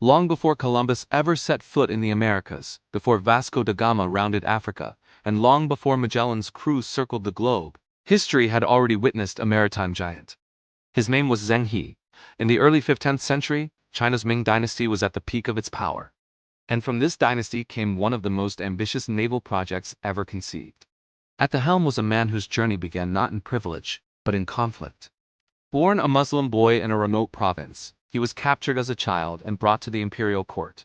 Long before Columbus ever set foot in the Americas, before Vasco da Gama rounded Africa, and long before Magellan's cruise circled the globe, history had already witnessed a maritime giant. His name was Zheng He. In the early 15th century, China's Ming Dynasty was at the peak of its power. And from this dynasty came one of the most ambitious naval projects ever conceived. At the helm was a man whose journey began not in privilege, but in conflict. Born a Muslim boy in a remote province, he was captured as a child and brought to the imperial court.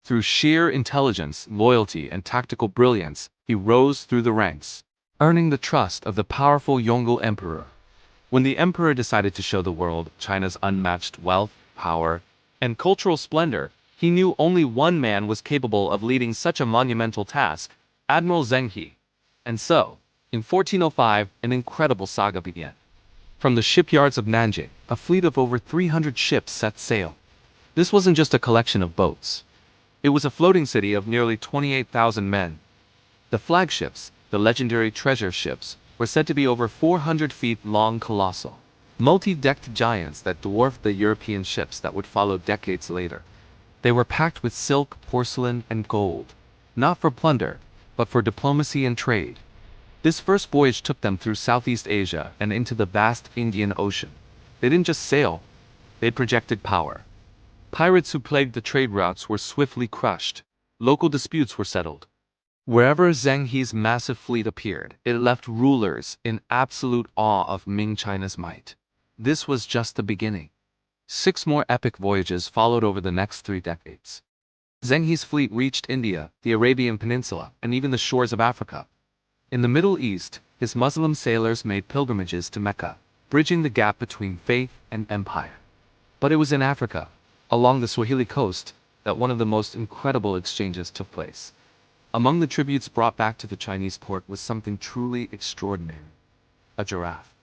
Through sheer intelligence, loyalty, and tactical brilliance, he rose through the ranks, earning the trust of the powerful Yongle emperor. When the emperor decided to show the world China's unmatched wealth, power, and cultural splendor, he knew only one man was capable of leading such a monumental task, Admiral Zheng He. And so, in 1405, an incredible saga began. From the shipyards of Nanjing, a fleet of over 300 ships set sail. This wasn't just a collection of boats. It was a floating city of nearly 28,000 men. The flagships, the legendary treasure ships, were said to be over 400 feet long, colossal, multi-decked giants that dwarfed the European ships that would follow decades later. They were packed with silk, porcelain, and gold, not for plunder, but for diplomacy and trade. This first voyage took them through Southeast Asia and into the vast Indian Ocean. They didn't just sail, they projected power. Pirates who plagued the trade routes were swiftly crushed. Local disputes were settled. Wherever Zheng He's massive fleet appeared, it left rulers in absolute awe of Ming China's might. This was just the beginning. 6 more epic voyages followed over the next 3 decades. Zheng He's fleet reached India, the Arabian Peninsula, and even the shores of Africa. In the Middle East, his Muslim sailors made pilgrimages to Mecca, bridging the gap between faith and empire. But it was in Africa, along the Swahili coast, that one of the most incredible exchanges took place. Among the tributes brought back to the Chinese port was something truly extraordinary: a giraffe.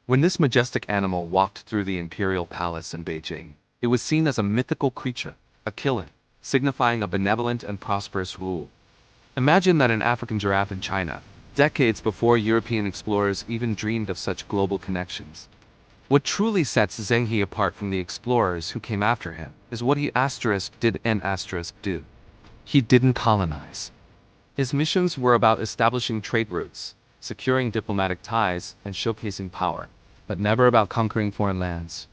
When this majestic animal walked through the imperial palace in Beijing, it was seen as a mythical creature, a killer, signifying a benevolent and prosperous rule. Imagine that an African giraffe in China, decades before European explorers even dreamed of such global connections. What truly sets Zheng He apart from the explorers who came after him is what he did do. He didn't colonize. His missions were about establishing trade routes, securing diplomatic ties, and showcasing power, but never about conquering foreign lands.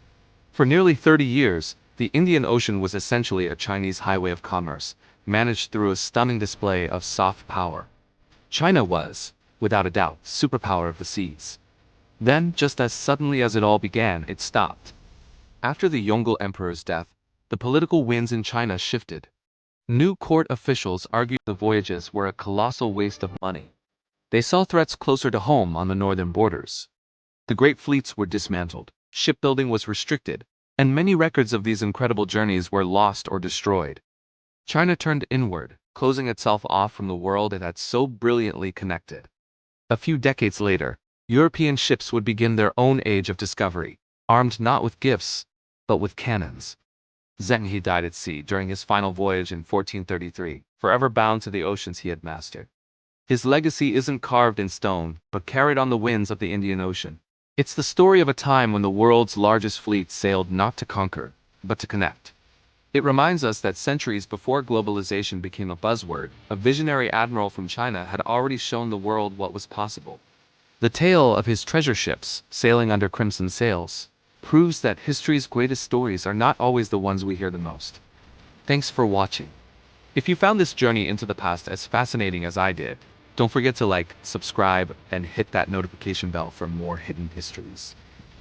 For nearly 30 years, the Indian Ocean was essentially a Chinese highway of commerce, managed through a stunning display of soft power. China was, without a doubt, superpower of the seas. Then, just as suddenly as it all began, it stopped. After the Yongle emperor's death, the political winds in China shifted. New court officials argued the voyages were a colossal waste of money. They saw threats closer to home on the northern borders. The great fleets were dismantled, shipbuilding was restricted, and many records of these incredible journeys were lost or destroyed. China turned inward, closing itself off from the world it had so brilliantly connected. A few decades later, European ships would begin their own age of discovery, armed not with gifts, but with cannons. Zheng He died at sea during his final voyage in 1433, forever bound to the oceans he had mastered. His legacy isn't carved in stone, but carried on the winds of the Indian Ocean. It's the story of a time when the world's largest fleet sailed not to conquer, but to connect. It reminds us that centuries before globalization became a buzzword, a visionary admiral from China had already shown the world what was possible. The tale of his treasure ships, sailing under crimson sails, proves that history's greatest stories are not always the ones we hear the most. Thanks for watching. If you found this journey into the past as fascinating as I did, don't forget to like, subscribe, and hit that notification bell for more hidden histories.